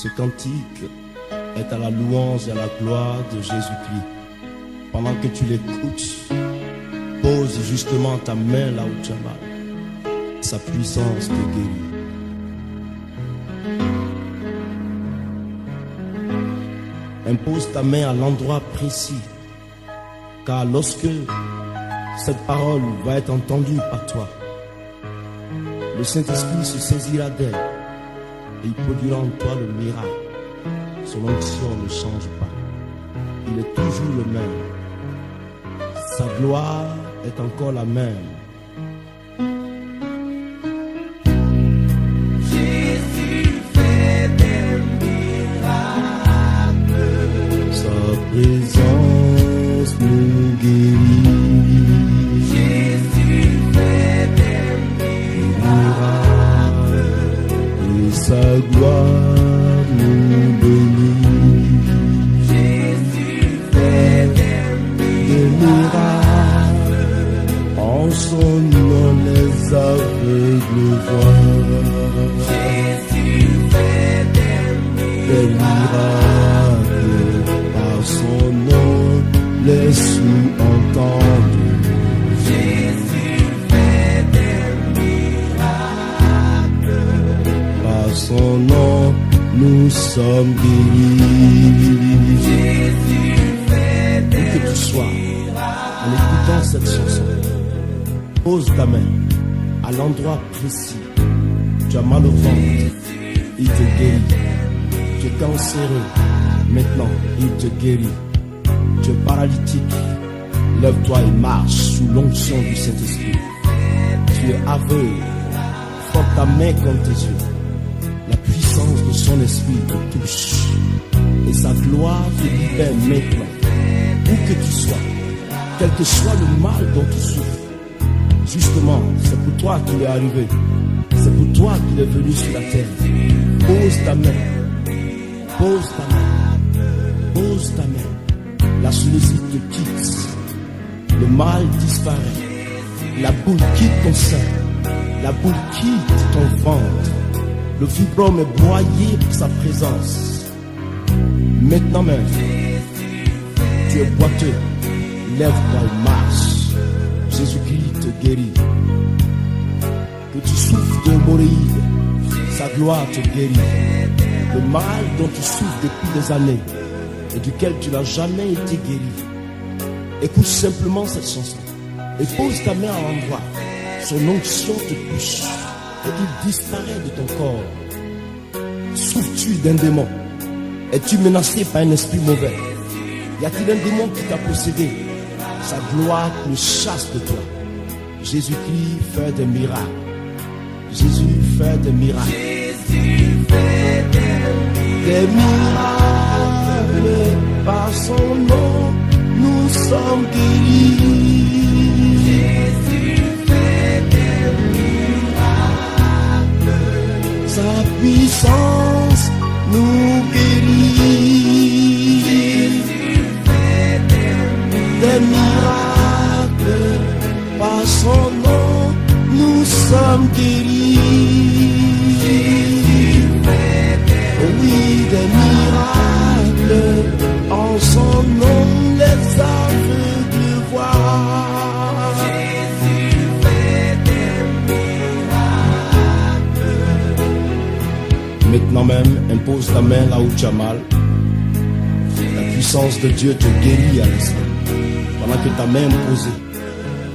Ce cantique est à la louange et à la gloire de Jésus-Christ. Pendant que tu l'écoutes, pose justement ta main là où tu as mal. Sa puissance te guérit. Impose ta main à l'endroit précis, car lorsque cette parole va être entendue par toi, le Saint-Esprit se saisira d'elle et il produira en toi le miracle. Son onction ne change pas. Il est toujours le même. Sa gloire est encore la même. Jésus fait des miracles. Sa présence nous guérit. Jésus fait des miracles. Et sa gloire nous bénit. Jésus fait des miracles. En son nom les aveugles voient. Jésus fait des miracles. Par son nom les sourds entendent. Jésus fait des miracles. Par son nom nous sommes guéris. Jésus fait des Où que tu sois, en écoutant cette chanson, pose ta main à l'endroit précis. Tu as mal au ventre, il te guérit. Tu es cancéreux, maintenant il te guérit. Tu es paralytique, lève-toi et marche sous l'onction du Saint-Esprit. Tu es aveugle, porte ta main contre tes yeux. La puissance de son esprit te touche et sa gloire te libère maintenant. Où que tu sois, quel que soit le mal dont tu souffres, justement, c'est pour toi qu'il est arrivé. C'est pour toi qu'il est venu sur la terre. Pose ta main. Pose ta main. Pose ta main. La solitude te quitte. Le mal disparaît. La boule quitte ton sein. La boule quitte ton ventre. Le fibrome est broyé pour sa présence. Maintenant même, tu es boiteux. Lève-toi et marche. Jésus-Christ te guérit. Que tu souffres d'hémorroïdes, sa gloire te guérit. Le mal dont tu souffres depuis des années et duquel tu n'as jamais été guéri. Écoute simplement cette chanson et pose ta main à l'endroit. Son onction te touche et il disparaît de ton corps. Souffres-tu d'un démon? Es-tu menacé par un esprit mauvais? Y a-t-il un démon qui t'a possédé? Sa gloire le chasse de toi. Jésus-Christ fait des miracles. Jésus fait des miracles. Jésus fait Des miracles. Par son nom, nous sommes guéris. Jésus fait des miracles. Sa puissance nous guérit. Jésus fait Des miracles. Par son nom, nous sommes guéris. Oui, des miracles. En son nom, les aveugles voient. Jésus fait des miracles. Maintenant même, impose ta main là où tu as mal. La puissance de Dieu te guérit à l'instant. Pendant que ta main est posée,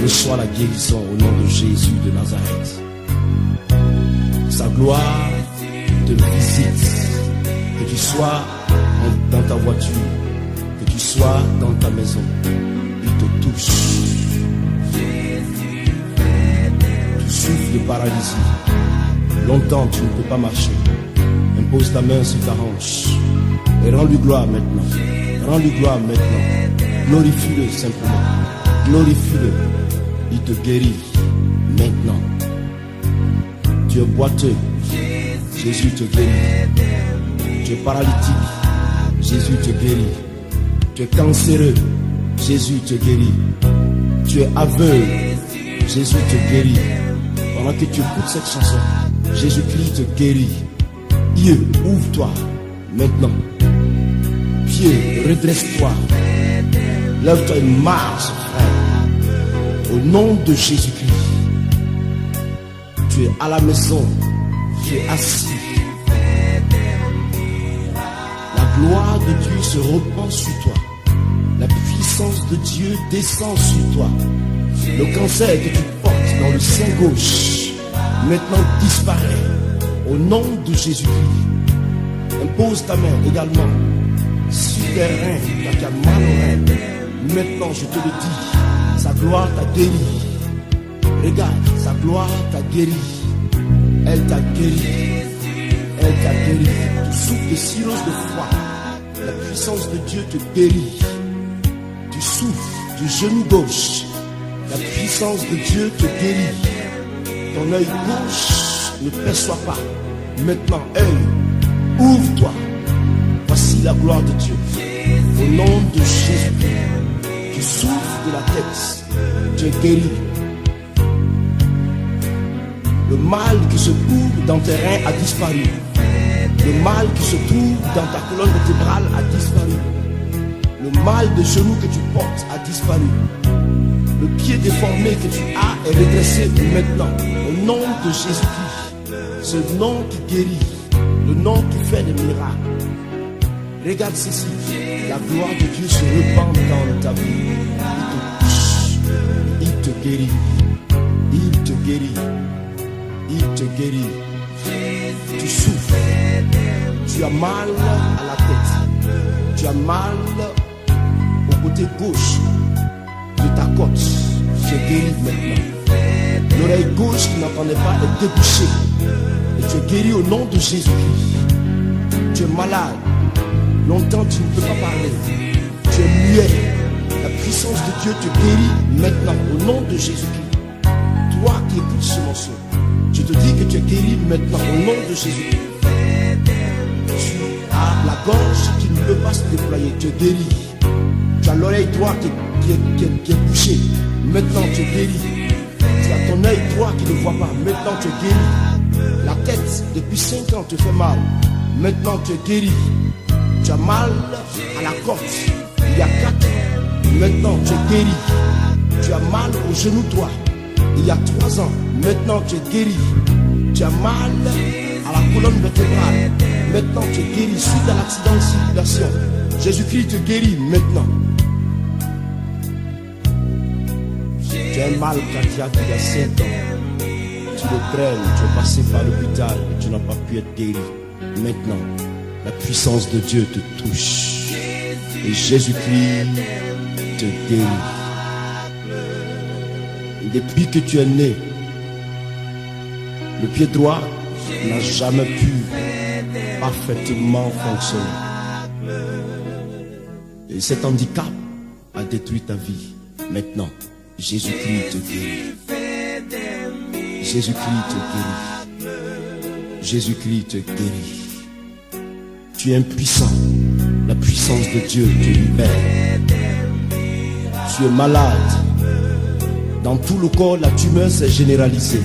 reçois la guérison au nom de Jésus de Nazareth. Sa gloire te visite. Que tu sois dans ta voiture, que tu sois dans ta maison, il te touche. Tu souffres de paralysie. Longtemps tu ne peux pas marcher. Impose ta main sur ta hanche et rends-lui gloire maintenant. Rends-lui gloire maintenant. Glorifie-le simplement. Glorifie-le. Il te guérit maintenant. Tu es boiteux. Jésus te guérit. Tu es paralytique. Jésus te guérit. Tu es cancéreux. Jésus te guérit. Tu es aveugle. Jésus te guérit. Pendant que tu écoutes cette chanson, Jésus-Christ te guérit. Dieu, ouvre-toi. Maintenant. Pied, redresse-toi. Lève-toi et marche, frère. Au nom de Jésus-Christ. Tu es à la maison. Tu es assis. La gloire de Dieu se répand sur toi. La puissance de Dieu descend sur toi. Le cancer que tu portes dans le sein gauche maintenant disparaît. Au nom de Jésus-Christ. Impose ta main également sur tes reins, quand tu as mal aux reins. Maintenant, je te le dis, sa gloire t'a guéri. Regarde, sa gloire t'a guéri. Elle t'a guéri. Elle t'a guéri. Tu souffres de cirrhose de foie. La puissance de Dieu te guérit. Tu souffres du genou gauche. La puissance de Dieu te guérit. Ton œil gauche ne perçoit pas. Maintenant, œil, ouvre-toi. Voici la gloire de Dieu. Au nom de Jésus, tu souffres de la tête. Tu es guéri. Le mal qui se trouve dans tes reins a disparu. Le mal qui se trouve dans ta colonne vertébrale a disparu. Le mal de genou que tu portes a disparu. Le pied déformé que tu as est redressé maintenant. Au nom de Jésus-Christ. Ce nom qui guérit. Le nom qui fait des miracles. Regarde ceci. La gloire de Dieu se répand dans ta vie. Il te guérit. Il te guérit. Il te guérit. Tu souffres. Tu as mal à la tête. Tu as mal au côté gauche de ta côte. Tu es guéri maintenant. L'oreille gauche qui n'entendait pas est débouchée. Et tu es guéri au nom de Jésus-Christ. Tu es malade. Longtemps tu ne peux pas parler. Tu es muet. La puissance de Dieu te guérit maintenant au nom de Jésus-Christ. Toi qui écoutes ce morceau, je te dis que tu es guéri maintenant au nom de Jésus-Christ. Tu as la gorge qui ne peut pas se déployer. Tu es guéri. Tu as l'oreille droite qui est bouchée. Maintenant tu es guéri. Tu as ton œil droit qui ne voit pas. Maintenant tu es guéri. La tête depuis 5 ans te fait mal. Maintenant tu es guéri. Tu as mal à la côte. Il y a 4 ans. Maintenant tu es guéri. Tu as mal au genou droit. Il y a 3 ans. Maintenant tu es guéri. Tu as mal à la colonne vertébrale. Maintenant tu es guéri suite à l'accident de circulation. Jésus-Christ te guérit maintenant. Tu as un mal cardiaque il y a 5 ans. Tu le traînes, tu es passé par l'hôpital et tu n'as pas pu être guéri. Maintenant, la puissance de Dieu te touche. Et Jésus-Christ te guérit. Depuis que tu es né, le pied droit n'a jamais pu parfaitement fonctionner. Et cet handicap a détruit ta vie. Maintenant, Jésus-Christ te guérit. Jésus-Christ te guérit. Jésus-Christ te guérit. Tu es impuissant. La puissance de Dieu te libère. Tu es malade. Dans tout le corps, la tumeur s'est généralisée.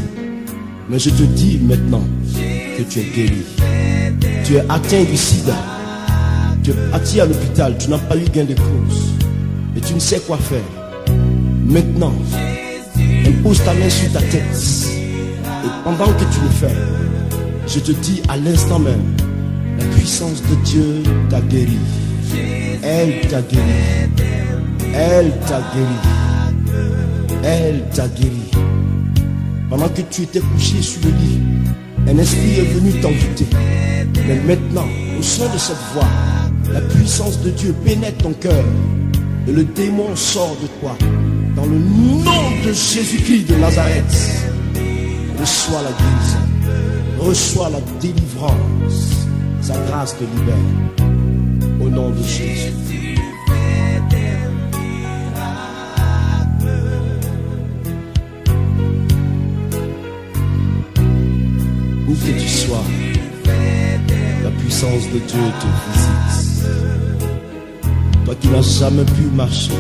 Mais je te dis maintenant que tu es guéri. Tu es atteint du sida. Tu es parti à l'hôpital. Tu n'as pas eu gain de cause. Et tu ne sais quoi faire. Maintenant, impose ta main sur ta tête. Et pendant que tu le fais, je te dis à l'instant même, la puissance de Dieu t'a guéri. Elle t'a guéri. Elle t'a guéri. Elle t'a guéri. Pendant que tu étais couché sur le lit, un esprit est venu t'envoûter. Mais maintenant, au son de cette voix, la puissance de Dieu pénètre ton cœur. Et le démon sort de toi. Dans le nom de Jésus-Christ de Nazareth, reçois la guérison. Reçois la délivrance. Sa grâce te libère. Au nom de Jésus. Où que tu sois, la puissance de Dieu te visite. Toi qui n'as jamais pu marcher,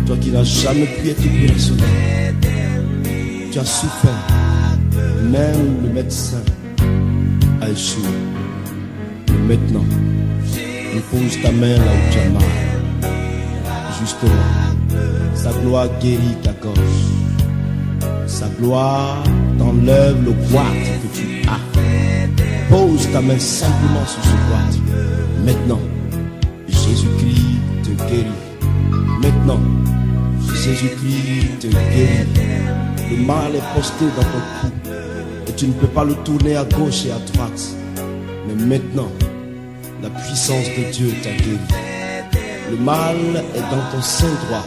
toi qui n'as jamais pu être opérationnel, tu as souffert. Même le médecin a échoué. Et maintenant, pose ta main là où tu as mal. Justement, sa gloire guérit ta gorge. Sa gloire t'enlève le goitre que tu as. Pose ta main simplement sur ce goitre. Maintenant, Jésus-Christ te guérit. Maintenant, Jésus-Christ te guérit. Le mal est posté dans ton cou et tu ne peux pas le tourner à gauche et à droite. Mais maintenant, la puissance de Dieu t'a guéri. Le mal est dans ton sein droit